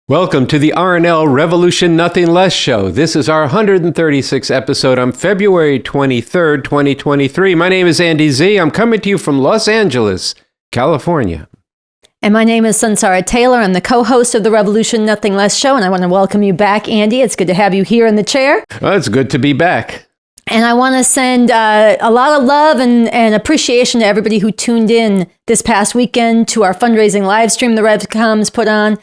Welcome to the RNL Revolution Nothing Less show. This is our 136th episode on February 23rd, 2023. My name is Andy Zee. I'm coming to you from Los Angeles, California. And my name is Sunsara Taylor. I'm the co-host of the Revolution Nothing Less show, and I want to welcome you back, Andy. It's good to have you here in the chair. Well, it's good to be back. And I want to send a lot of love and appreciation to everybody who tuned in this past weekend to our fundraising live stream the Revcoms put on.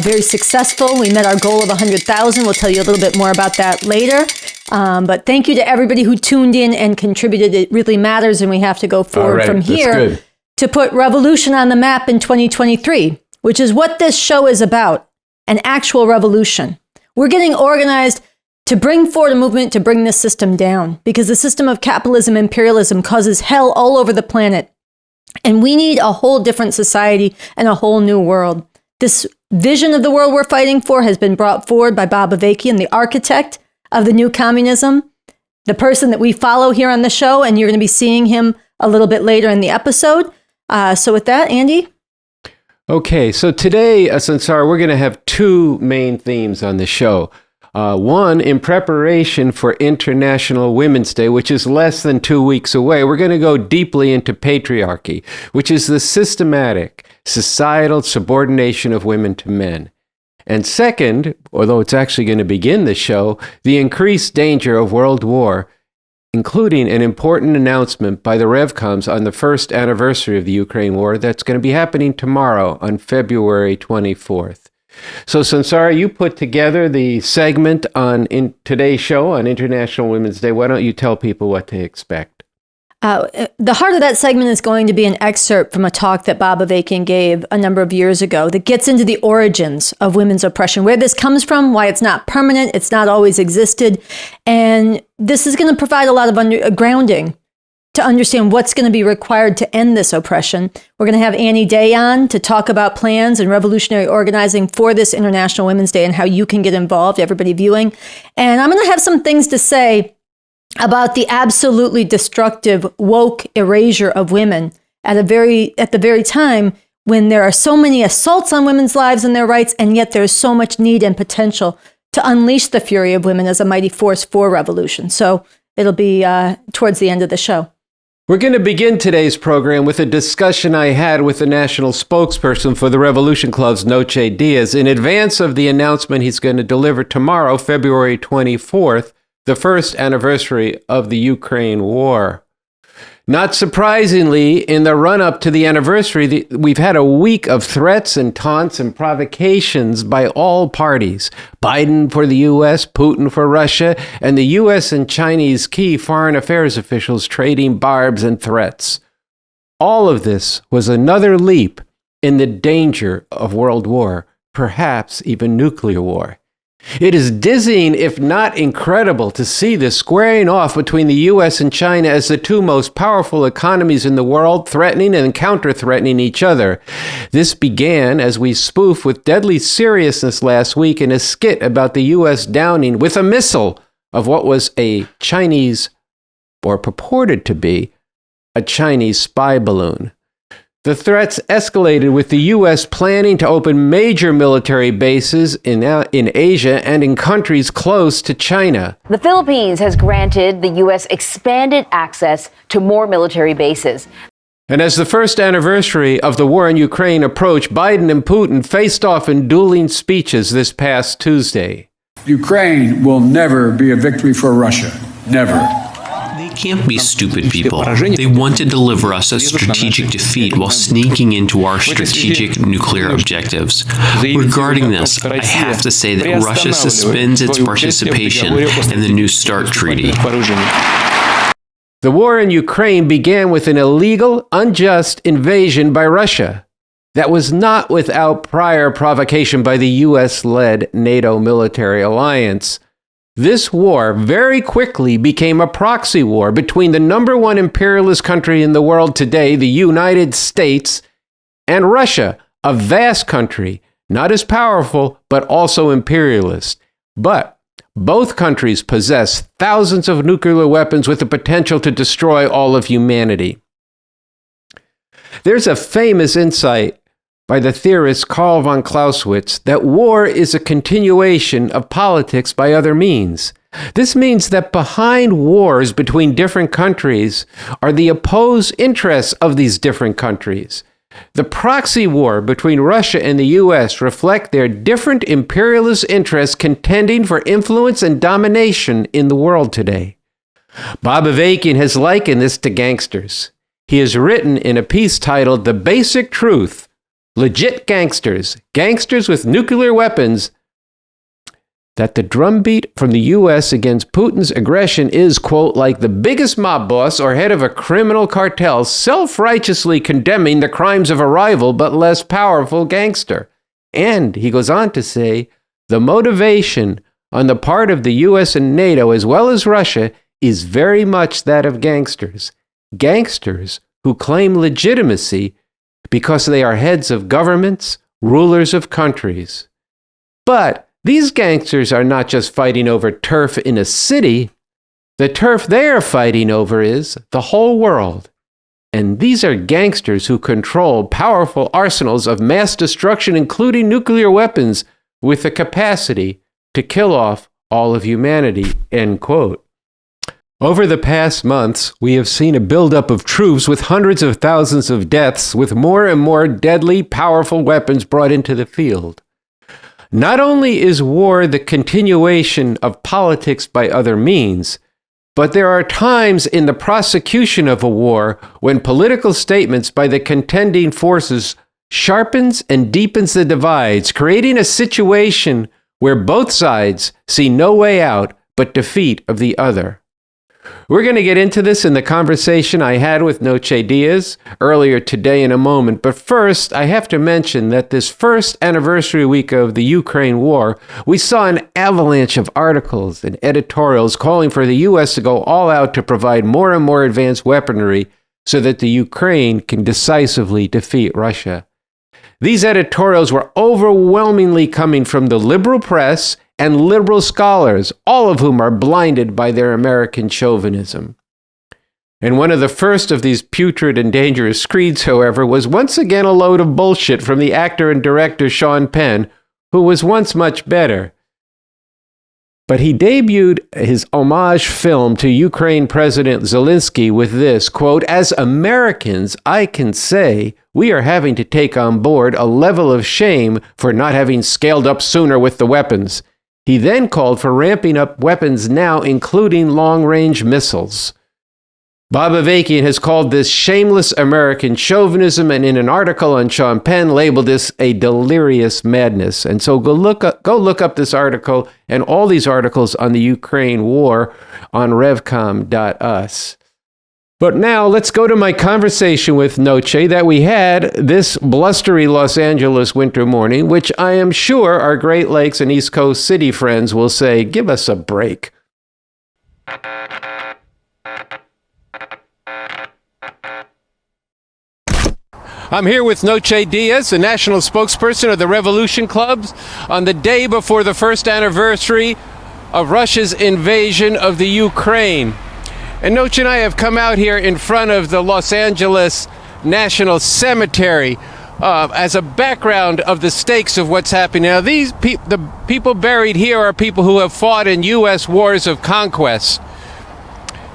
Very successful. We met our goal of 100,000. We'll tell you a little bit more about that later. But thank you to everybody who tuned in and contributed. It really matters, and we have to go forward from here to put revolution on the map in 2023, which is what this show is about, an actual revolution. We're getting organized to bring forward a movement to bring this system down, because the system of capitalism, imperialism causes hell all over the planet. And we need a whole different society and a whole new world. This vision of the world we're fighting for has been brought forward by Bob Avakian, the architect of the new communism, the person that we follow here on the show, and you're going to be seeing him a little bit later in the episode. So with that, Andy? Okay, so today, Sunsara, we're going to have two main themes on the show. One, in preparation for International Women's Day, which is less than 2 weeks away, we're going to go deeply into patriarchy, which is the systematic societal subordination of women to men. And second, although it's actually going to begin the show, the increased danger of world war, including an important announcement by the Revcoms on the first anniversary of the Ukraine war that's going to be happening tomorrow on February 24th. So, Sunsara, you put together the segment in today's show on International Women's Day. Why don't you tell people what to expect? The heart of that segment is going to be an excerpt from a talk that Bob Avakian gave a number of years ago that gets into the origins of women's oppression, where this comes from, why it's not permanent, it's not always existed. And this is going to provide a lot of grounding to understand what's going to be required to end this oppression. We're going to have Annie Day on to talk about plans and revolutionary organizing for this International Women's Day and how you can get involved, everybody viewing. And I'm going to have some things to say about the absolutely destructive woke erasure of women at the very time when there are so many assaults on women's lives and their rights, and yet there's so much need and potential to unleash the fury of women as a mighty force for revolution. So it'll be towards the end of the show. We're going to begin today's program with a discussion I had with the national spokesperson for the Revolution Club's Noche Diaz in advance of the announcement he's going to deliver tomorrow, February 24th, the first anniversary of the Ukraine war. Not surprisingly, in the run-up to the anniversary, we've had a week of threats and taunts and provocations by all parties. Biden for the U.S., Putin for Russia, and the U.S. and Chinese key foreign affairs officials trading barbs and threats. All of this was another leap in the danger of world war, perhaps even nuclear war. It is dizzying, if not incredible, to see the squaring off between the U.S. and China as the two most powerful economies in the world, threatening and counter-threatening each other. This began as we spoofed with deadly seriousness last week in a skit about the U.S. downing with a missile of what was a Chinese, or purported to be, a Chinese spy balloon. The threats escalated with the U.S. planning to open major military bases in Asia and in countries close to China. The Philippines has granted the U.S. expanded access to more military bases. And as the first anniversary of the war in Ukraine approached, Biden and Putin faced off in dueling speeches this past Tuesday. Ukraine will never be a victory for Russia. Never. Can't be stupid people. They want to deliver us a strategic defeat while sneaking into our strategic nuclear objectives. Regarding this, I have to say that Russia suspends its participation in the New START treaty. The war in Ukraine began with an illegal, unjust invasion by Russia that was not without prior provocation by the U.S.-led NATO military alliance. This war very quickly became a proxy war between the number one imperialist country in the world today, the United States, and Russia, a vast country, not as powerful, but also imperialist. But both countries possess thousands of nuclear weapons with the potential to destroy all of humanity. There's a famous insight by the theorist Karl von Clausewitz that war is a continuation of politics by other means. This means that behind wars between different countries are the opposed interests of these different countries. The proxy war between Russia and the U.S. reflect their different imperialist interests contending for influence and domination in the world today. Bob Avakian has likened this to gangsters. He has written in a piece titled The Basic Truth, Legit Gangsters, Gangsters with Nuclear Weapons, that the drumbeat from the U.S. against Putin's aggression is, quote, like the biggest mob boss or head of a criminal cartel self-righteously condemning the crimes of a rival but less powerful gangster. And, he goes on to say, the motivation on the part of the U.S. and NATO as well as Russia is very much that of gangsters. Gangsters who claim legitimacy because they are heads of governments, rulers of countries. But these gangsters are not just fighting over turf in a city. The turf they are fighting over is the whole world. And these are gangsters who control powerful arsenals of mass destruction, including nuclear weapons, with the capacity to kill off all of humanity, end quote. Over the past months, we have seen a buildup of troops with hundreds of thousands of deaths, with more and more deadly, powerful weapons brought into the field. Not only is war the continuation of politics by other means, but there are times in the prosecution of a war when political statements by the contending forces sharpens and deepens the divides, creating a situation where both sides see no way out but defeat of the other. We're going to get into this in the conversation I had with Noche Diaz earlier today in a moment, but first I have to mention that this first anniversary week of the Ukraine war, we saw an avalanche of articles and editorials calling for the U.S. to go all out to provide more and more advanced weaponry so that the Ukraine can decisively defeat Russia. These editorials were overwhelmingly coming from the liberal press and liberal scholars, all of whom are blinded by their American chauvinism. And one of the first of these putrid and dangerous screeds, however, was once again a load of bullshit from the actor and director Sean Penn, who was once much better. But he debuted his homage film to Ukraine President Zelensky with this, quote, as Americans, I can say we are having to take on board a level of shame for not having scaled up sooner with the weapons. He then called for ramping up weapons now, including long-range missiles. Bob Avakian has called this shameless American chauvinism, and in an article on Sean Penn labeled this a delirious madness. And so go look up this article and all these articles on the Ukraine war on revcom.us. But now let's go to my conversation with Noche that we had this blustery Los Angeles winter morning, which I am sure our Great Lakes and East Coast city friends will say, give us a break. I'm here with Noche Diaz, the national spokesperson of the Revolution Clubs, on the day before the first anniversary of Russia's invasion of the Ukraine. And Noche and I have come out here in front of the Los Angeles National Cemetery as a background of the stakes of what's happening. Now, the people buried here are people who have fought in U.S. wars of conquest.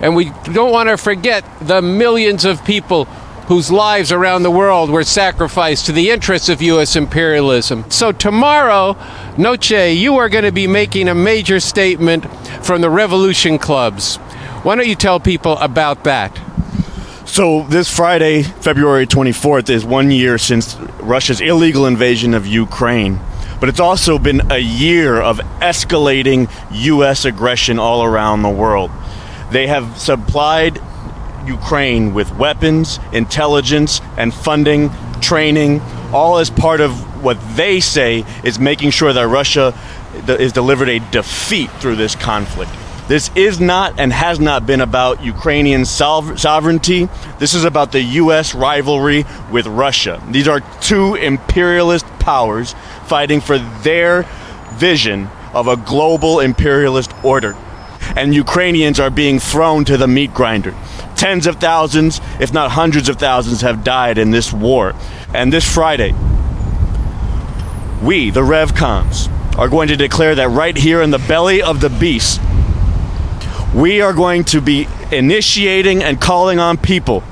And we don't want to forget the millions of people whose lives around the world were sacrificed to the interests of U.S. imperialism. So tomorrow, Noche, you are going to be making a major statement from the Revolution Clubs. Why don't you tell people about that? So this Friday, February 24th, is 1 year since Russia's illegal invasion of Ukraine. But it's also been a year of escalating U.S. aggression all around the world. They have supplied Ukraine with weapons, intelligence, and funding, training, all as part of what they say is making sure that Russia is delivered a defeat through this conflict. This is not and has not been about Ukrainian sovereignty. This is about the U.S. rivalry with Russia. These are two imperialist powers fighting for their vision of a global imperialist order. And Ukrainians are being thrown to the meat grinder. Tens of thousands, if not hundreds of thousands, have died in this war. And this Friday, We, the Revcoms, are going to declare that right here in the belly of the beast, we are going to be initiating and calling on people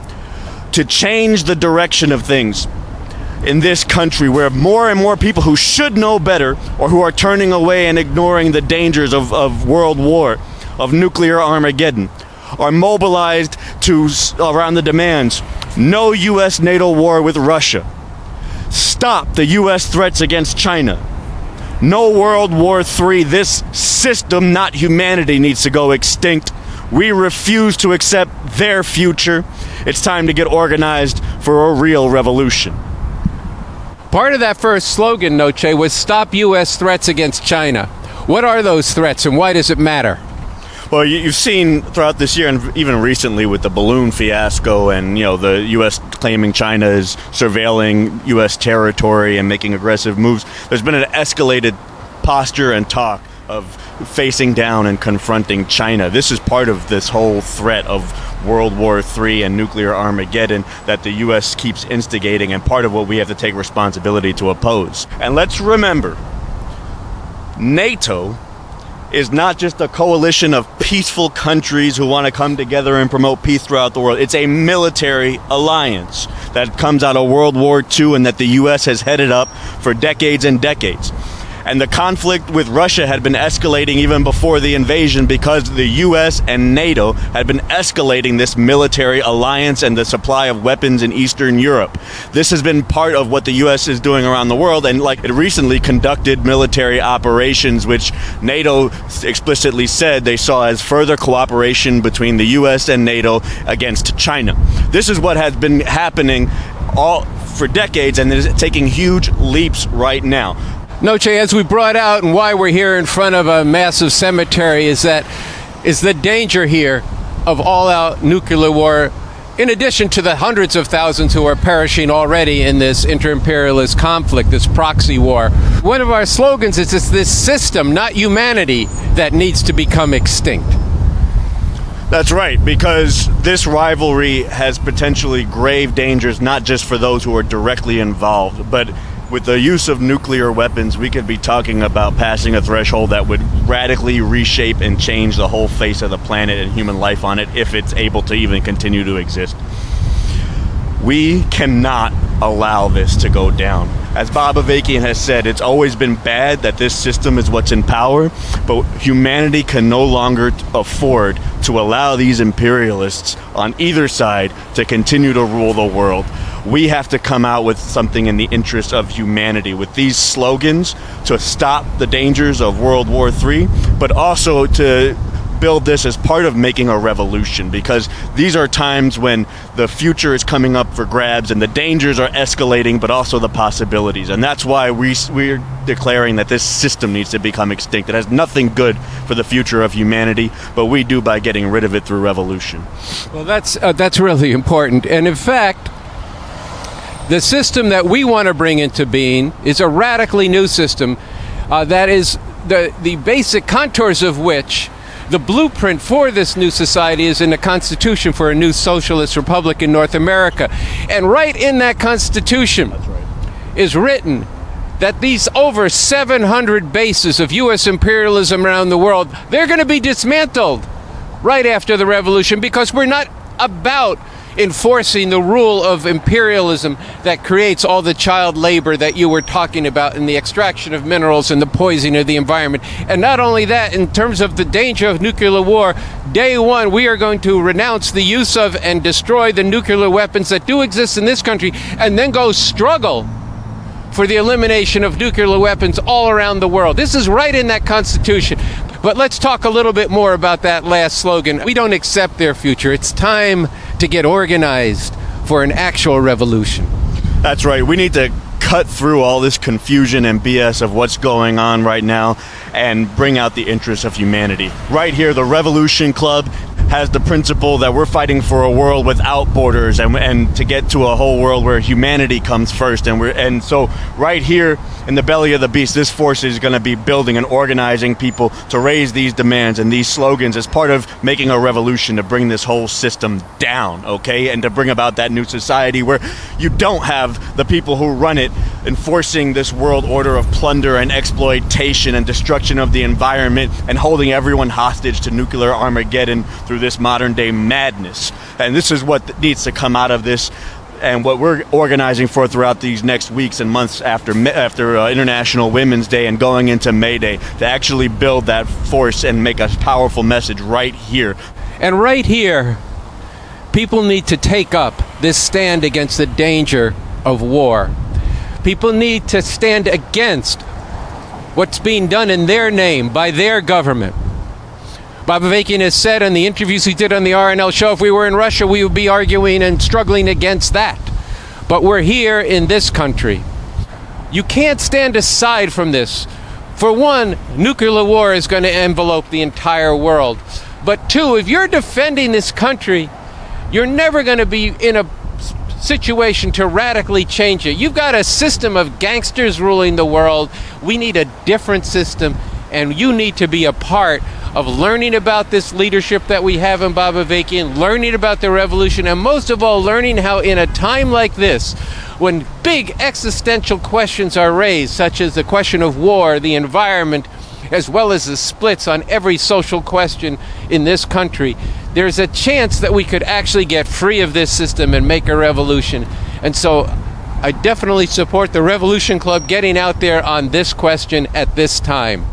to change the direction of things in this country, where more and more people who should know better, or who are turning away and ignoring the dangers of world war, of nuclear Armageddon, are mobilized to around the demands: no U.S. NATO war with Russia, stop the U.S. threats against China, no World War III. This system, not humanity, needs to go extinct. We refuse to accept their future. It's time to get organized for a real revolution. Part of that first slogan, Noche, was stop U.S. threats against China. What are those threats and why does it matter? Well, you've seen throughout this year, and even recently with the balloon fiasco, and the U.S. claiming China is surveilling U.S. territory and making aggressive moves, there's been an escalated posture and talk of facing down and confronting China. This is part of this whole threat of World War III and nuclear Armageddon that the U.S. keeps instigating, and part of what we have to take responsibility to oppose. And let's remember, NATO is not just a coalition of peaceful countries who want to come together and promote peace throughout the world. It's a military alliance that comes out of World War II and that the U.S. has headed up for decades and decades. And the conflict with Russia had been escalating even before the invasion, because the U.S. and NATO had been escalating this military alliance and the supply of weapons in Eastern Europe. This has been part of what the U.S. is doing around the world, and it recently conducted military operations, which NATO explicitly said they saw as further cooperation between the U.S. and NATO against China. This is what has been happening all for decades, and it is taking huge leaps right now. Noche, as we brought out, and why we're here in front of a massive cemetery, is the danger here of all-out nuclear war, in addition to the hundreds of thousands who are perishing already in this inter-imperialist conflict, this proxy war. One of our slogans is this system, not humanity, that needs to become extinct. That's right, because this rivalry has potentially grave dangers, not just for those who are directly involved, but with the use of nuclear weapons, we could be talking about passing a threshold that would radically reshape and change the whole face of the planet and human life on it, if it's able to even continue to exist. We cannot allow this to go down. As Bob Avakian has said, it's always been bad that this system is what's in power, but humanity can no longer afford to allow these imperialists on either side to continue to rule the world. We have to come out with something in the interest of humanity, with these slogans to stop the dangers of World War III, but also to build this as part of making a revolution, because these are times when the future is coming up for grabs and the dangers are escalating, but also the possibilities. And that's why we're declaring that this system needs to become extinct. It has nothing good for the future of humanity, but we do by getting rid of it through revolution. Well, that's really important. And in fact, the system that we want to bring into being is a radically new system that is the basic contours of which, the blueprint for this new society, is in the Constitution for a new socialist republic in North America. And right in that Constitution is written that these over 700 bases of U.S. imperialism around the world, they're going to be dismantled right after the revolution, because we're not about enforcing the rule of imperialism that creates all the child labor that you were talking about, in the extraction of minerals and the poisoning of the environment. And not only that, in terms of the danger of nuclear war, day one, we are going to renounce the use of and destroy the nuclear weapons that do exist in this country, and then go struggle for the elimination of nuclear weapons all around the world. This is right in that Constitution. But let's talk a little bit more about that last slogan. We don't accept their future. It's time to get organized for an actual revolution. That's right. We need to cut through all this confusion and BS of what's going on right now and bring out the interests of humanity. Right here, the Revolution Club has the principle that we're fighting for a world without borders, and to get to a whole world where humanity comes first. And so right here in the belly of the beast, this force is going to be building and organizing people to raise these demands and these slogans as part of making a revolution to bring this whole system down, okay? And to bring about that new society where you don't have the people who run it enforcing this world order of plunder and exploitation and destruction of the environment and holding everyone hostage to nuclear Armageddon through this modern day madness. And this is what needs to come out of this, and what we're organizing for throughout these next weeks and months after International Women's Day and going into May Day, to actually build that force and make a powerful message right here. And right here, people need to take up this stand against the danger of war. People need to stand against what's being done in their name by their government. Bob Avakian has said in the interviews he did on the RNL show, if we were in Russia, we would be arguing and struggling against that. But we're here in this country. You can't stand aside from this. For one, nuclear war is going to envelope the entire world. But two, if you're defending this country, you're never going to be in a situation to radically change it. You've got a system of gangsters ruling the world. We need a different system, and you need to be a part of learning about this leadership that we have in Bob Avakian, learning about the revolution, and most of all, learning how in a time like this, when big existential questions are raised, such as the question of war, the environment, as well as the splits on every social question in this country, there's a chance that we could actually get free of this system and make a revolution. And so I definitely support the Revolution Club getting out there on this question at this time.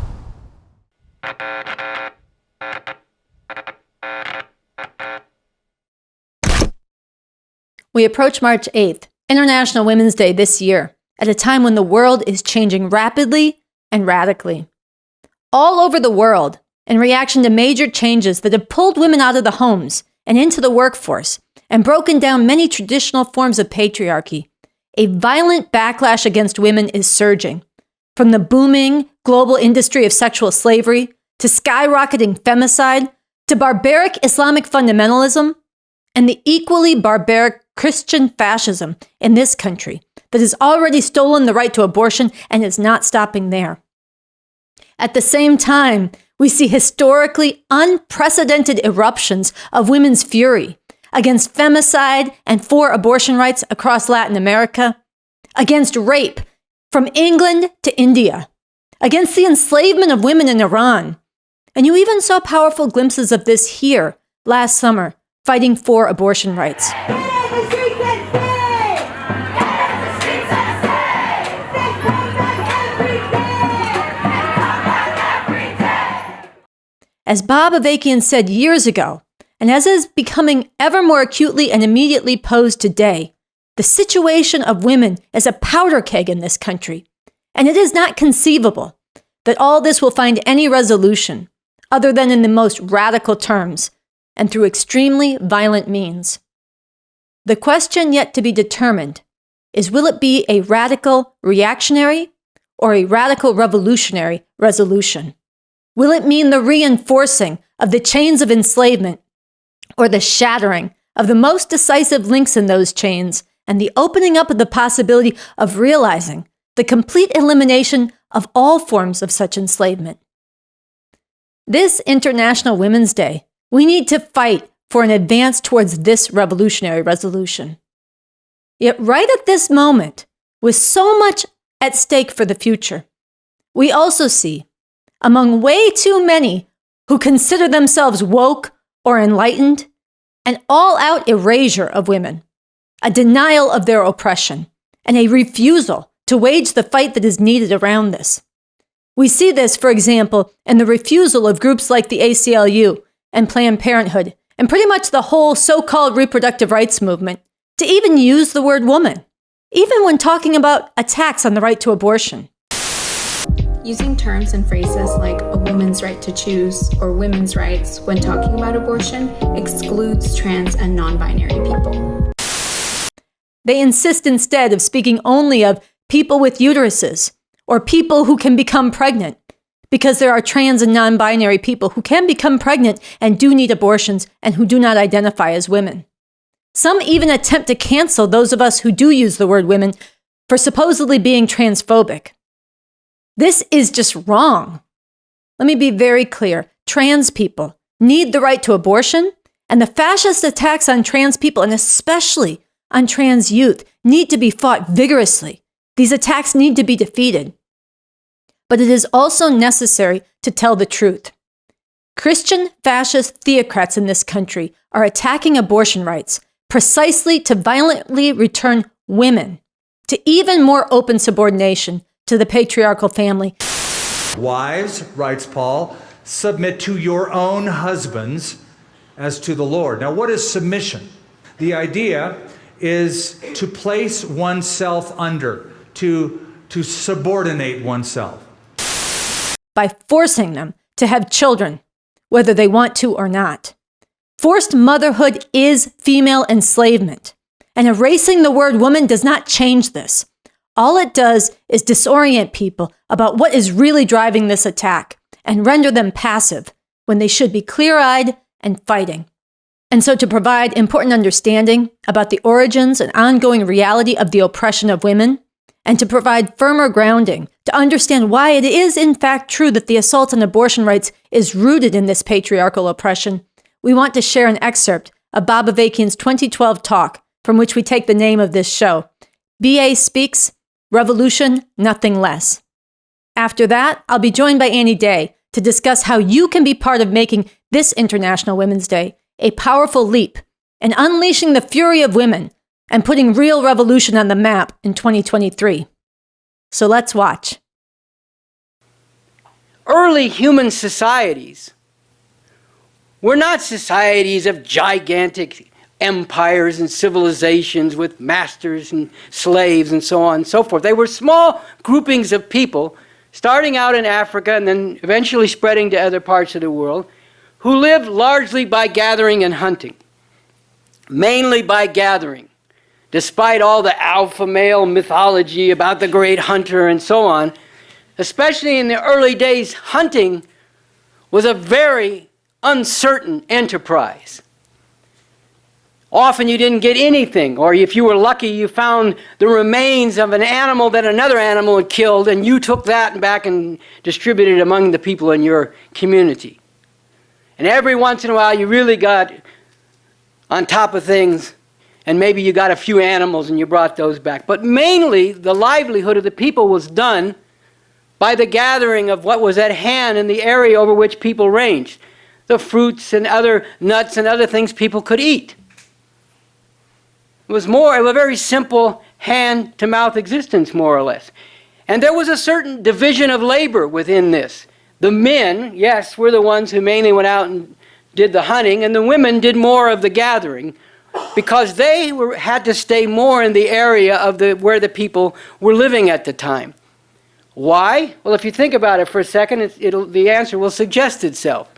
We approach March 8th, International Women's Day this year, at a time when the world is changing rapidly and radically. All over the world, in reaction to major changes that have pulled women out of the homes and into the workforce and broken down many traditional forms of patriarchy, a violent backlash against women is surging. From the booming global industry of sexual slavery, to skyrocketing femicide, to barbaric Islamic fundamentalism, and the equally barbaric Christian fascism in this country that has already stolen the right to abortion and is not stopping there. At the same time, we see historically unprecedented eruptions of women's fury against femicide and for abortion rights across Latin America, against rape from England to India, against the enslavement of women in Iran. And you even saw powerful glimpses of this here last summer, fighting for abortion rights. As Bob Avakian said years ago, and as is becoming ever more acutely and immediately posed today, the situation of women is a powder keg in this country, and it is not conceivable that all this will find any resolution other than in the most radical terms and through extremely violent means. The question yet to be determined is, will it be a radical reactionary or a radical revolutionary resolution? Will it mean the reinforcing of the chains of enslavement or the shattering of the most decisive links in those chains and the opening up of the possibility of realizing the complete elimination of all forms of such enslavement? This International Women's Day, we need to fight for an advance towards this revolutionary resolution. Yet right at this moment, with so much at stake for the future, we also see, among way too many who consider themselves woke or enlightened, an all-out erasure of women, a denial of their oppression, and a refusal to wage the fight that is needed around this. We see this, for example, in the refusal of groups like the ACLU and Planned Parenthood, and pretty much the whole so-called reproductive rights movement, to even use the word woman, even when talking about attacks on the right to abortion. Using terms and phrases like a woman's right to choose or women's rights when talking about abortion excludes trans and non-binary people. They insist instead of speaking only of people with uteruses or people who can become pregnant, because there are trans and non-binary people who can become pregnant and do need abortions and who do not identify as women. Some even attempt to cancel those of us who do use the word women for supposedly being transphobic. This is just wrong. Let me be very clear. Trans people need the right to abortion, and the fascist attacks on trans people, and especially on trans youth, need to be fought vigorously. These attacks need to be defeated. But it is also necessary to tell the truth. Christian fascist theocrats in this country are attacking abortion rights precisely to violently return women to even more open subordination to the patriarchal family. Wives, writes Paul, submit to your own husbands as to the Lord. Now, what is submission? The idea is to place oneself under, to subordinate oneself. By forcing them to have children, whether they want to or not. Forced motherhood is female enslavement, and erasing the word woman does not change this. All it does is disorient people about what is really driving this attack and render them passive when they should be clear-eyed and fighting. And so to provide important understanding about the origins and ongoing reality of the oppression of women, and to provide firmer grounding to understand why it is in fact true that the assault on abortion rights is rooted in this patriarchal oppression, we want to share an excerpt of Bob Avakian's 2012 talk, from which we take the name of this show, BA Speaks, Revolution, Nothing Less. After that, I'll be joined by Annie Day to discuss how you can be part of making this International Women's Day a powerful leap and unleashing the fury of women and putting real revolution on the map in 2023. So let's watch. Early human societies were not societies of gigantic empires and civilizations with masters and slaves and so on and so forth. They were small groupings of people starting out in Africa and then eventually spreading to other parts of the world, who lived largely by gathering and hunting, mainly by gathering, despite all the alpha male mythology about the great hunter and so on. Especially in the early days, hunting was a very uncertain enterprise. Often you didn't get anything, or if you were lucky, you found the remains of an animal that another animal had killed, and you took that back and distributed it among the people in your community. And every once in a while, you really got on top of things, and maybe you got a few animals and you brought those back. But mainly, the livelihood of the people was done by the gathering of what was at hand in the area over which people ranged, the fruits and other nuts and other things people could eat. It was more of a very simple hand-to-mouth existence, more or less. And there was a certain division of labor within this. The men, yes, were the ones who mainly went out and did the hunting, and the women did more of the gathering, because they had to stay more in the area of where the people were living at the time. Why? Well, if you think about it for a second, the answer will suggest itself.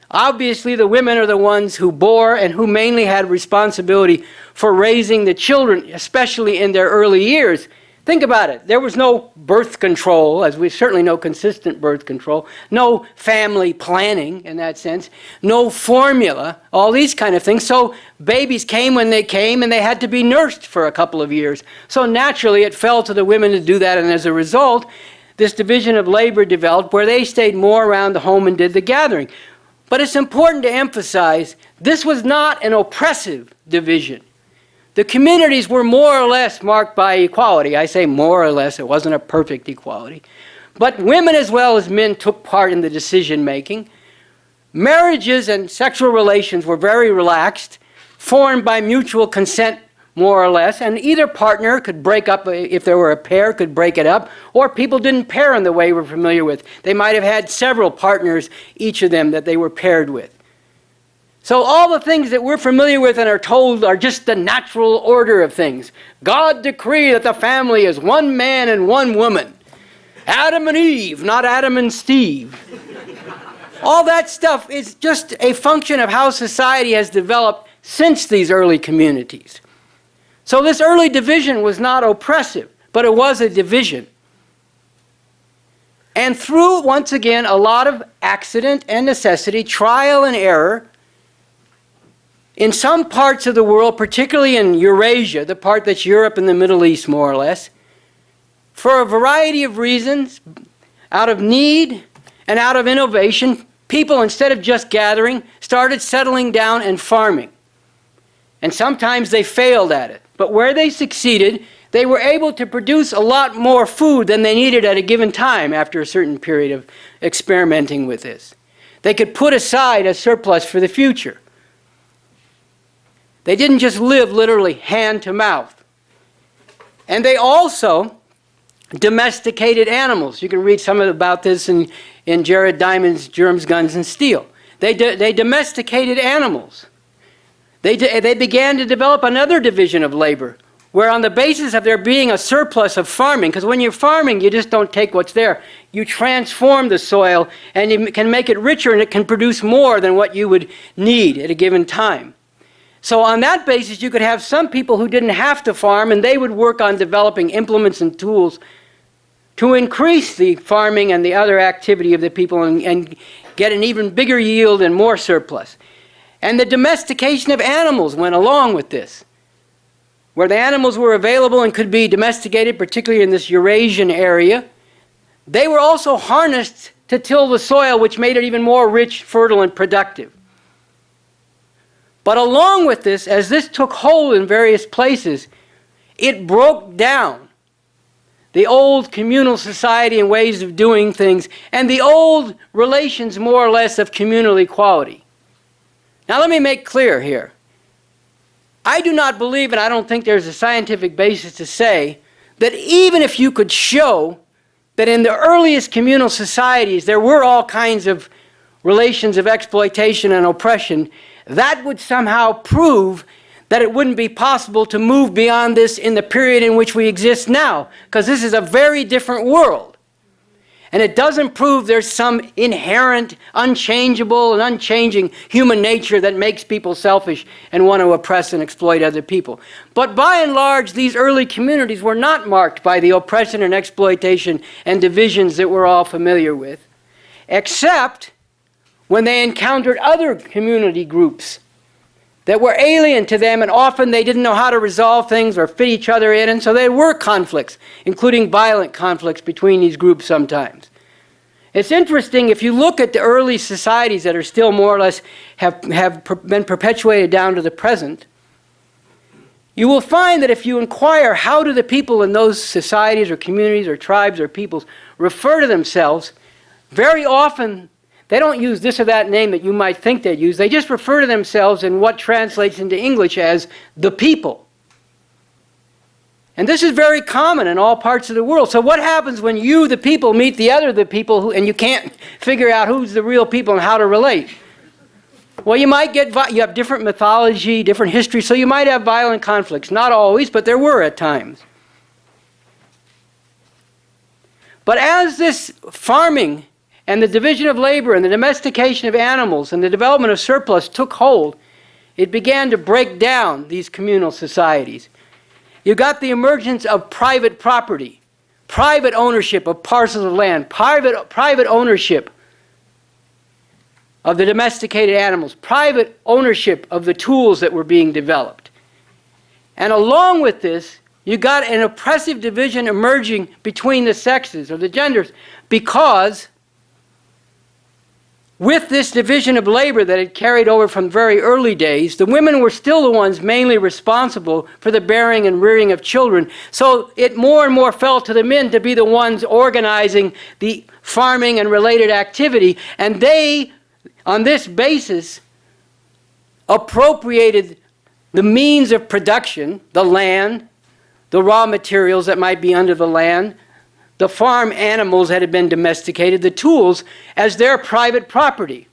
Obviously, the women are the ones who bore and who mainly had responsibility for raising the children, especially in their early years. Think about it. There was no birth control, as we certainly know consistent birth control, no family planning in that sense, no formula, all these kind of things. So babies came when they came, and they had to be nursed for a couple of years. So naturally, it fell to the women to do that, and as a result, this division of labor developed where they stayed more around the home and did the gathering. But it's important to emphasize this was not an oppressive division. The communities were more or less marked by equality. I say more or less, it wasn't a perfect equality. But women as well as men took part in the decision making. Marriages and sexual relations were very relaxed, formed by mutual consent more or less, and either partner could break up, if there were a pair, could break it up, or people didn't pair in the way we're familiar with. They might have had several partners, each of them, that they were paired with. So all the things that we're familiar with and are told are just the natural order of things. God decreed that the family is one man and one woman. Adam and Eve, not Adam and Steve. All that stuff is just a function of how society has developed since these early communities. So this early division was not oppressive, but it was a division. And through, once again, a lot of accident and necessity, trial and error, in some parts of the world, particularly in Eurasia, the part that's Europe and the Middle East more or less, for a variety of reasons, out of need and out of innovation, people, instead of just gathering, started settling down and farming. And sometimes they failed at it. But where they succeeded, they were able to produce a lot more food than they needed at a given time after a certain period of experimenting with this. They could put aside a surplus for the future. They didn't just live literally hand to mouth. And they also domesticated animals. You can read some about this in Jared Diamond's Germs, Guns, and Steel. They domesticated animals. They began to develop another division of labor, where on the basis of there being a surplus of farming, because when you're farming, you just don't take what's there. You transform the soil, and you can make it richer, and it can produce more than what you would need at a given time. So on that basis, you could have some people who didn't have to farm, and they would work on developing implements and tools to increase the farming and the other activity of the people and get an even bigger yield and more surplus. And the domestication of animals went along with this, where the animals were available and could be domesticated, particularly in this Eurasian area. They were also harnessed to till the soil, which made it even more rich, fertile, and productive. But along with this, as this took hold in various places, it broke down the old communal society and ways of doing things, and the old relations, more or less, of communal equality. Now let me make clear here. I do not believe, and I don't think there's a scientific basis to say, that even if you could show that in the earliest communal societies there were all kinds of relations of exploitation and oppression, that would somehow prove that it wouldn't be possible to move beyond this in the period in which we exist now, because this is a very different world. And it doesn't prove there's some inherent, unchangeable and unchanging human nature that makes people selfish and want to oppress and exploit other people. But by and large, these early communities were not marked by the oppression and exploitation and divisions that we're all familiar with, except when they encountered other community groups that were alien to them, and often they didn't know how to resolve things or fit each other in, and so there were conflicts, including violent conflicts between these groups sometimes. It's interesting, if you look at the early societies that are still more or less have been perpetuated down to the present, you will find that if you inquire how do the people in those societies or communities or tribes or peoples refer to themselves, very often they don't use this or that name that you might think they'd use. They just refer to themselves in what translates into English as the people. And this is very common in all parts of the world. So what happens when you, the people, meet the people, and you can't figure out who's the real people and how to relate? Well, you have different mythology, different history, so you might have violent conflicts. Not always, but there were at times. But as this farming and the division of labor and the domestication of animals and the development of surplus took hold, it began to break down these communal societies. You got the emergence of private property, private ownership of parcels of land, private ownership of the domesticated animals, private ownership of the tools that were being developed. And along with this, you got an oppressive division emerging between the sexes or the genders, because with this division of labor that had carried over from very early days, the women were still the ones mainly responsible for the bearing and rearing of children. So it more and more fell to the men to be the ones organizing the farming and related activity. And they, on this basis, appropriated the means of production, the land, the raw materials that might be under the land, the farm animals that had been domesticated, the tools, as their private property.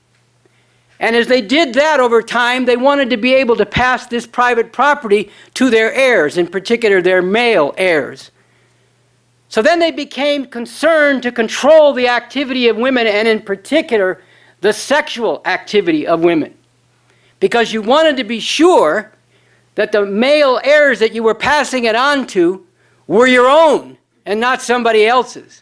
And as they did that over time, they wanted to be able to pass this private property to their heirs, in particular their male heirs. So then they became concerned to control the activity of women, and in particular, the sexual activity of women. Because you wanted to be sure that the male heirs that you were passing it on to were your own, and not somebody else's.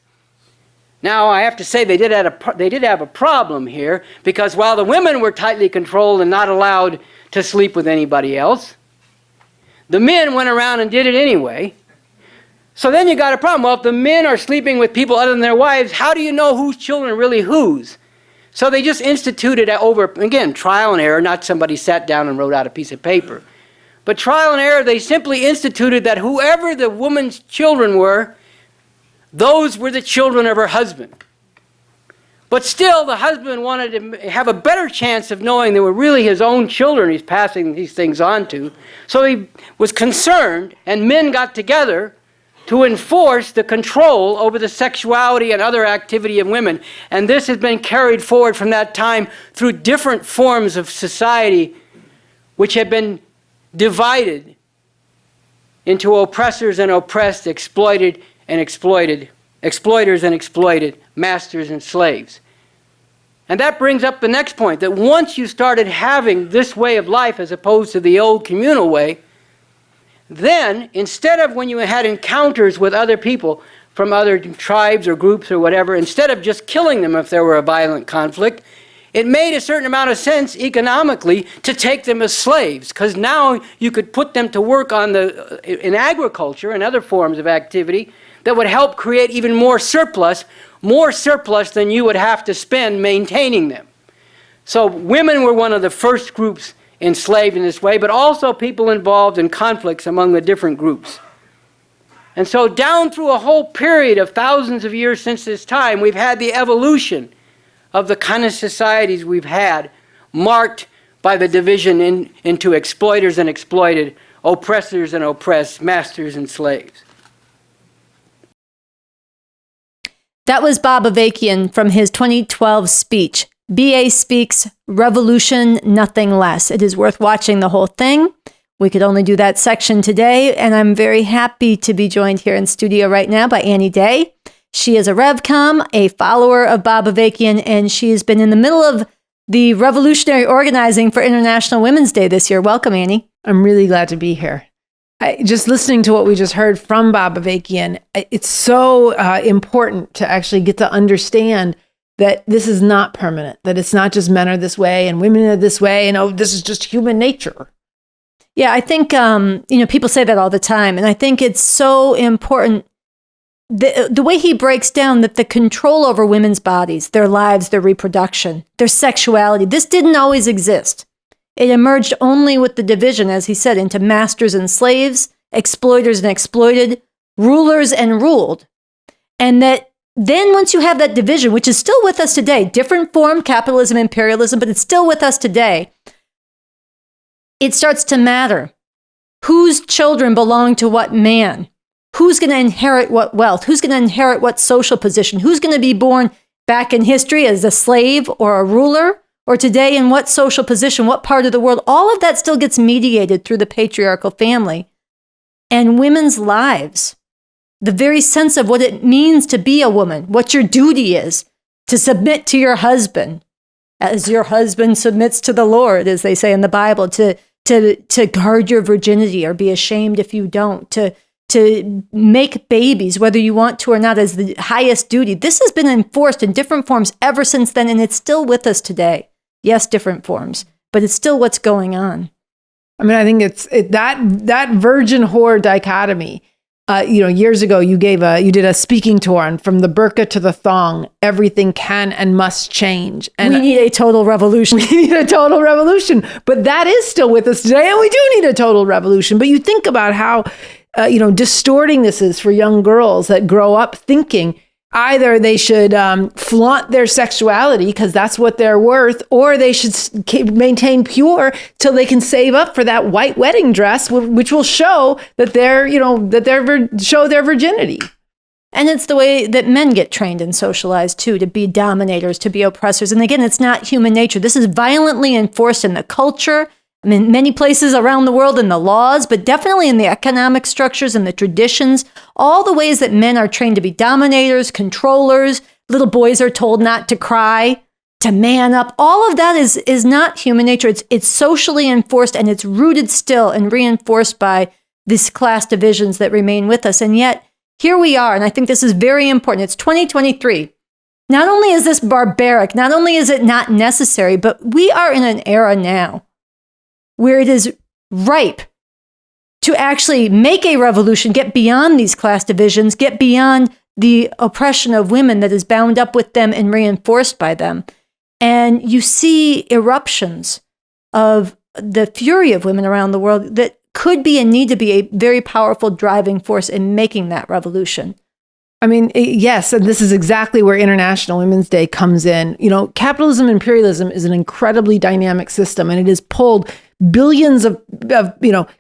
Now, I have to say they did have a problem here, because while the women were tightly controlled and not allowed to sleep with anybody else, the men went around and did it anyway. So then you got a problem. Well, if the men are sleeping with people other than their wives, how do you know whose children are really whose? So they just instituted over, again, trial and error, not somebody sat down and wrote out a piece of paper. But trial and error, they simply instituted that whoever the woman's children were, those were the children of her husband. But still, the husband wanted to have a better chance of knowing they were really his own children he's passing these things on to. So he was concerned, and men got together to enforce the control over the sexuality and other activity of women. And this has been carried forward from that time through different forms of society, which have been divided into oppressors and oppressed, exploited and exploited, exploiters and exploited, masters and slaves. And that brings up the next point, that once you started having this way of life as opposed to the old communal way, then instead of when you had encounters with other people from other tribes or groups or whatever, instead of just killing them if there were a violent conflict, it made a certain amount of sense economically to take them as slaves, because now you could put them to work in agriculture and other forms of activity that would help create even more surplus than you would have to spend maintaining them. So women were one of the first groups enslaved in this way, but also people involved in conflicts among the different groups. And so down through a whole period of thousands of years since this time, we've had the evolution of the kind of societies we've had, marked by the division into exploiters and exploited, oppressors and oppressed, masters and slaves. That was Bob Avakian from his 2012 speech, BA Speaks, Revolution, Nothing Less. It is worth watching the whole thing. We could only do that section today, and I'm very happy to be joined here in studio right now by Annie Day. She is a Revcom, a follower of Bob Avakian, and she has been in the middle of the revolutionary organizing for International Women's Day this year. Welcome, Annie. I'm really glad to be here. Just listening to what we just heard from Bob Avakian, it's so important to actually get to understand that this is not permanent, that it's not just men are this way and women are this way, and oh, this is just human nature. Yeah, I think, people say that all the time, and I think it's so important. The way he breaks down that the control over women's bodies, their lives, their reproduction, their sexuality, this didn't always exist. It emerged only with the division, as he said, into masters and slaves, exploiters and exploited, rulers and ruled. And that then once you have that division, which is still with us today, different form, capitalism, imperialism, but it's still with us today, it starts to matter. Whose children belong to what man? Who's going to inherit what wealth? Who's going to inherit what social position? Who's going to be born back in history as a slave or a ruler? Or today in what social position, what part of the world? All of that still gets mediated through the patriarchal family. And women's lives, the very sense of what it means to be a woman, what your duty is, to submit to your husband, as your husband submits to the Lord, as they say in the Bible, to guard your virginity or be ashamed if you don't, to make babies, whether you want to or not, as the highest duty. This has been enforced in different forms ever since then, and it's still with us today. Yes, different forms, but it's still what's going on. I mean, I think that virgin whore dichotomy. Years ago, you did a speaking tour on From the Burqa to the Thong. Everything can and must change. And we need a total revolution. We need a total revolution, but that is still with us today, and we do need a total revolution. But you think about how distorting this is for young girls that grow up thinking either they should flaunt their sexuality because that's what they're worth, or they should maintain pure till they can save up for that white wedding dress, which will show that show their virginity. And it's the way that men get trained and socialized too, to be dominators, to be oppressors. And again, it's not human nature. This is violently enforced in the culture. I mean, many places around the world in the laws, but definitely in the economic structures and the traditions, all the ways that men are trained to be dominators, controllers, little boys are told not to cry, to man up. All of that is not human nature. It's socially enforced, and it's rooted still and reinforced by these class divisions that remain with us. And yet, here we are, and I think this is very important. It's 2023. Not only is this barbaric, not only is it not necessary, but we are in an era now where it is ripe to actually make a revolution, get beyond these class divisions, get beyond the oppression of women that is bound up with them and reinforced by them. And you see eruptions of the fury of women around the world that could be and need to be a very powerful driving force in making that revolution. I mean, yes, and this is exactly where International Women's Day comes in. You know, capitalism, imperialism is an incredibly dynamic system, and it has pulled billions of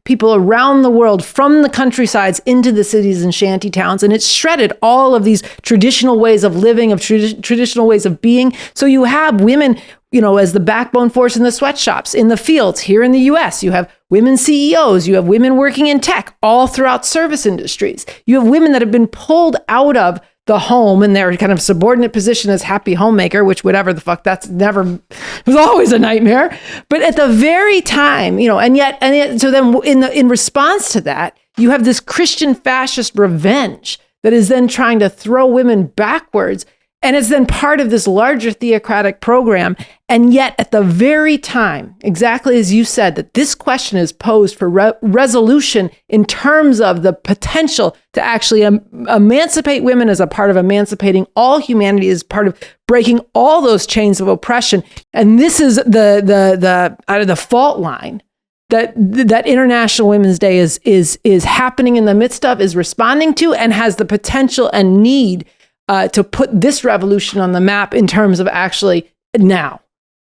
people around the world from the countrysides into the cities and shanty towns, and it's shredded all of these traditional ways of living, of traditional ways of being. So you have women, as the backbone force in the sweatshops, in the fields. Here in the US, you have women CEOs, you have women working in tech, all throughout service industries. You have women that have been pulled out of the home in their kind of subordinate position as happy homemaker, which whatever the fuck, was always a nightmare. But at the very time, and yet, so then in response to that, you have this Christian fascist revenge that is then trying to throw women backwards. And it's then part of this larger theocratic program. And yet at the very time, exactly as you said, that this question is posed for resolution in terms of the potential to actually emancipate women as a part of emancipating all humanity, as part of breaking all those chains of oppression. And this is the fault line that International Women's Day is happening in the midst of, is responding to, and has the potential and need to put this revolution on the map in terms of actually now.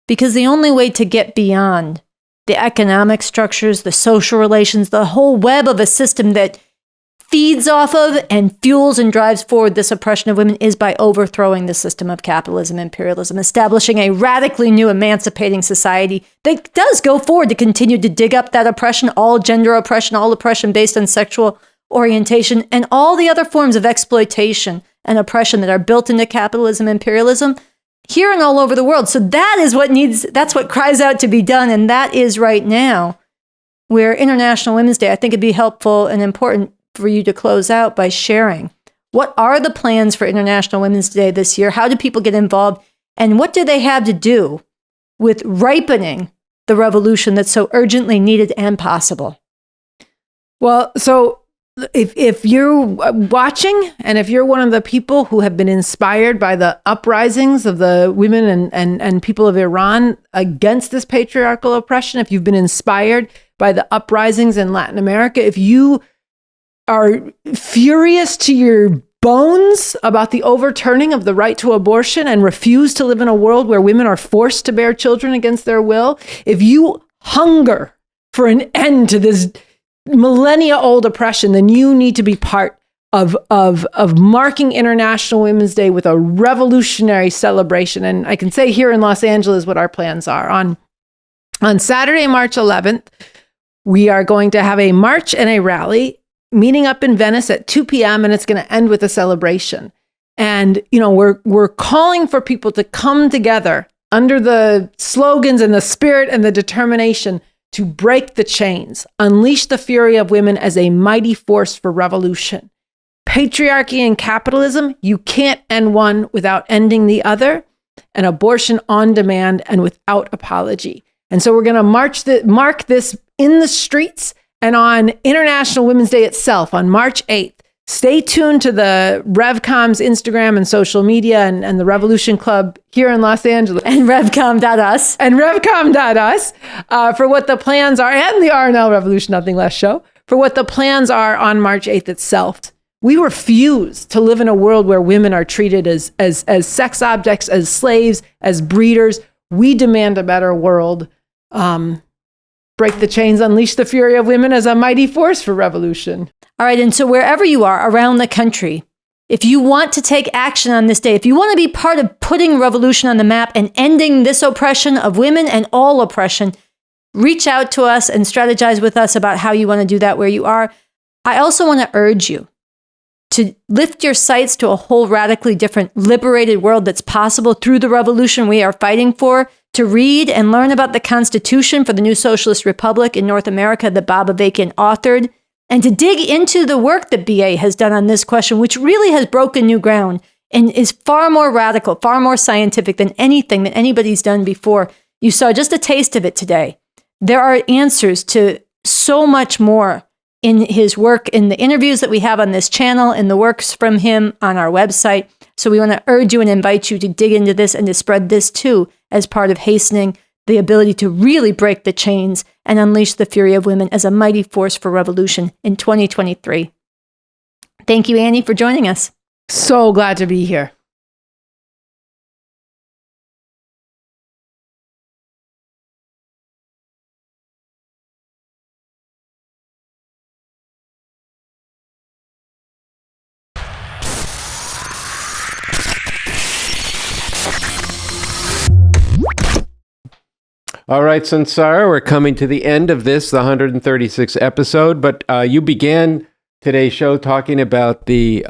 Because the only way to get beyond the economic structures, the social relations, the whole web of a system that feeds off of and fuels and drives forward this oppression of women is by overthrowing the system of capitalism, imperialism, establishing a radically new emancipating society that does go forward to continue to dig up that oppression, all gender oppression, all oppression based on sexual orientation, and all the other forms of exploitation and oppression that are built into capitalism, imperialism, here and all over the world. So that's what cries out to be done. And that is right now where International Women's Day, I think it'd be helpful and important for you to close out by sharing. What are the plans for International Women's Day this year? How do people get involved? And what do they have to do with ripening the revolution that's so urgently needed and possible? Well, so if you're watching, and if you're one of the people who have been inspired by the uprisings of the women and people of Iran against this patriarchal oppression, if you've been inspired by the uprisings in Latin America, if you are furious to your bones about the overturning of the right to abortion and refuse to live in a world where women are forced to bear children against their will, if you hunger for an end to this millennia-old oppression, then you need to be part of marking International Women's Day with a revolutionary celebration. And I can say here in Los Angeles what our plans are. On Saturday, March 11th, we are going to have a march and a rally meeting up in Venice at 2 p.m. and it's going to end with a celebration. And, we're calling for people to come together under the slogans and the spirit and the determination to break the chains, unleash the fury of women as a mighty force for revolution. Patriarchy and capitalism, you can't end one without ending the other, and abortion on demand and without apology. And so we're going to mark this in the streets and on International Women's Day itself on March 8th. Stay tuned to the Revcoms Instagram and social media and the Revolution Club here in Los Angeles. And Revcom.us. And Revcom.us for what the plans are, and the RNL Revolution Nothing Less show, for what the plans are on March 8th itself. We refuse to live in a world where women are treated as sex objects, as slaves, as breeders. We demand a better world. Break the chains, unleash the fury of women as a mighty force for revolution. All right, and so wherever you are around the country, if you want to take action on this day, if you want to be part of putting revolution on the map and ending this oppression of women and all oppression, reach out to us and strategize with us about how you want to do that where you are. I also want to urge you to lift your sights to a whole radically different, liberated world that's possible through the revolution we are fighting for, to read and learn about the Constitution for the new Socialist Republic in North America that Bob Avakian authored, and to dig into the work that BA has done on this question, which really has broken new ground and is far more radical, far more scientific than anything that anybody's done before. You saw just a taste of it today. There are answers to so much more in his work, in the interviews that we have on this channel, in the works from him on our website. So we want to urge you and invite you to dig into this and to spread this too as part of hastening the ability to really break the chains and unleash the fury of women as a mighty force for revolution in 2023. Thank you, Annie, for joining us. So glad to be here. All right, Sunsara, we're coming to the end of this, the 136th episode, but you began today's show talking about the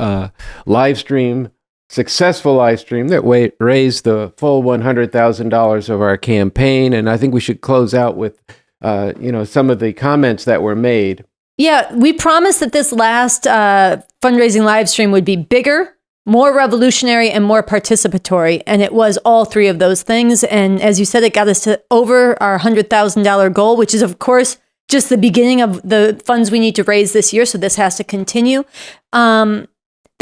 successful live stream that raised the full $100,000 of our campaign, and I think we should close out with, some of the comments that were made. Yeah, we promised that this last fundraising live stream would be bigger, more revolutionary, and more participatory. And it was all three of those things. And as you said, it got us to over our $100,000 goal, which is, of course, just the beginning of the funds we need to raise this year. So this has to continue. There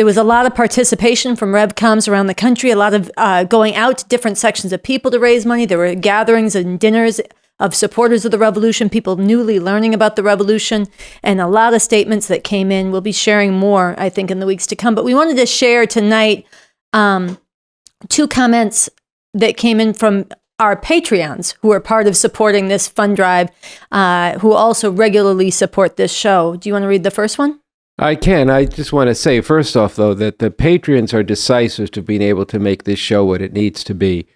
was a lot of participation from Revcoms around the country, a lot of going out to different sections of people to raise money. There were gatherings and dinners of supporters of the revolution, people newly learning about the revolution, and a lot of statements that came in. We'll be sharing more, I think, in the weeks to come. But we wanted to share tonight two comments that came in from our Patreons who are part of supporting this fund drive, who also regularly support this show. Do you want to read the first one? I can. I just want to say, first off, though, that the Patreons are decisive to being able to make this show what it needs to be.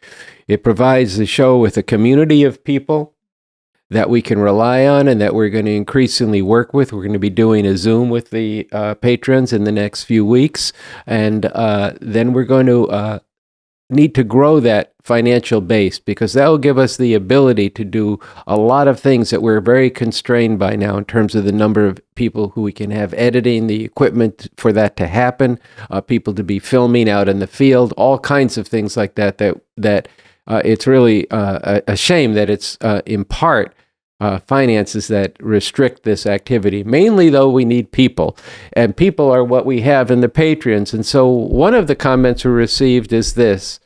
It provides the show with a community of people that we can rely on and that we're going to increasingly work with. We're going to be doing a Zoom with the patrons in the next few weeks. And then we're going to need to grow that financial base, because that will give us the ability to do a lot of things that we're very constrained by now in terms of the number of people who we can have editing, the equipment for that to happen, people to be filming out in the field, all kinds of things like that it's really a shame that it's in part finances that restrict this activity. Mainly, though, we need people, and people are what we have in the Patreons. And so one of the comments we received is this.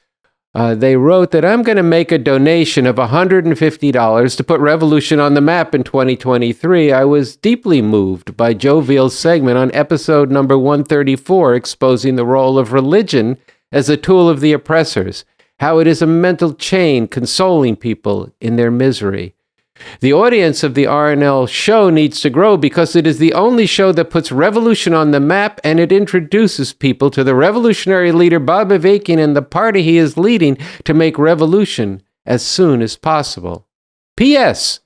They wrote that I'm going to make a donation of $150 to put revolution on the map in 2023. I was deeply moved by Jovial's segment on episode number 134, exposing the role of religion as a tool of the oppressors, how it is a mental chain consoling people in their misery. The audience of the RNL show needs to grow because it is the only show that puts revolution on the map, and it introduces people to the revolutionary leader Bob Avakian and the party he is leading to make revolution as soon as possible. P.S.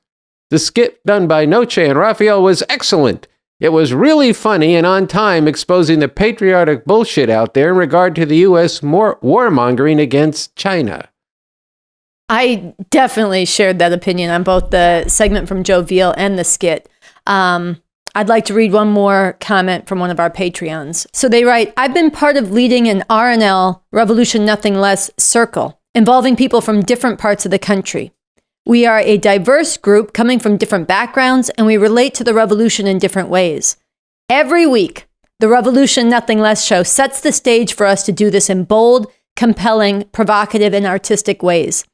The skit done by Noche and Raphael was excellent. It was really funny and on time, exposing the patriotic bullshit out there in regard to the U.S. warmongering against China. I definitely shared that opinion on both the segment from Jovial and the skit. I'd like to read one more comment from one of our Patreons. So they write, I've been part of leading an RNL, Revolution Nothing Less, circle, involving people from different parts of the country. We are a diverse group coming from different backgrounds, and we relate to the revolution in different ways. Every week, the Revolution Nothing Less show sets the stage for us to do this in bold, compelling, provocative, and artistic ways.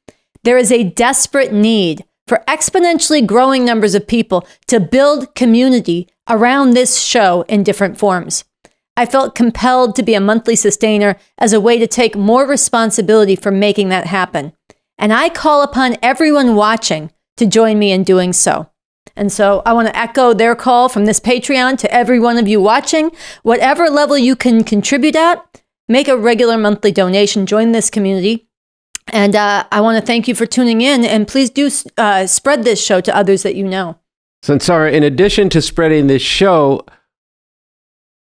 There is a desperate need for exponentially growing numbers of people to build community around this show in different forms. I felt compelled to be a monthly sustainer as a way to take more responsibility for making that happen. And I call upon everyone watching to join me in doing so. And so I want to echo their call from this Patreon to every one of you watching. Whatever level you can contribute at, make a regular monthly donation, join this community. And I want to thank you for tuning in, and please do spread this show to others that you know. Sunsara, in addition to spreading this show,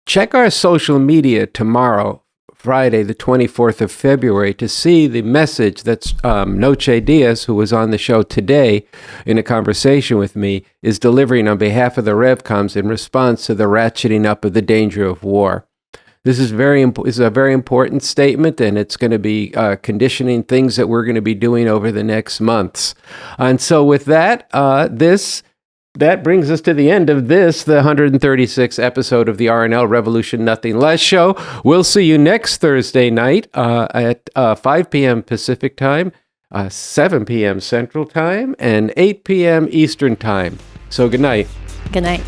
check our social media tomorrow, Friday, the 24th of February, to see the message that Noche Diaz, who was on the show today in a conversation with me, is delivering on behalf of the Revcoms in response to the ratcheting up of the danger of war. This is is a very important statement, and it's going to be conditioning things that we're going to be doing over the next months. And so with that, that brings us to the end of the 136th episode of the RNL Revolution Nothing Less show. We'll see you next Thursday night at 5 p.m. Pacific Time, 7 p.m. Central Time, and 8 p.m. Eastern Time. So good night. Good night.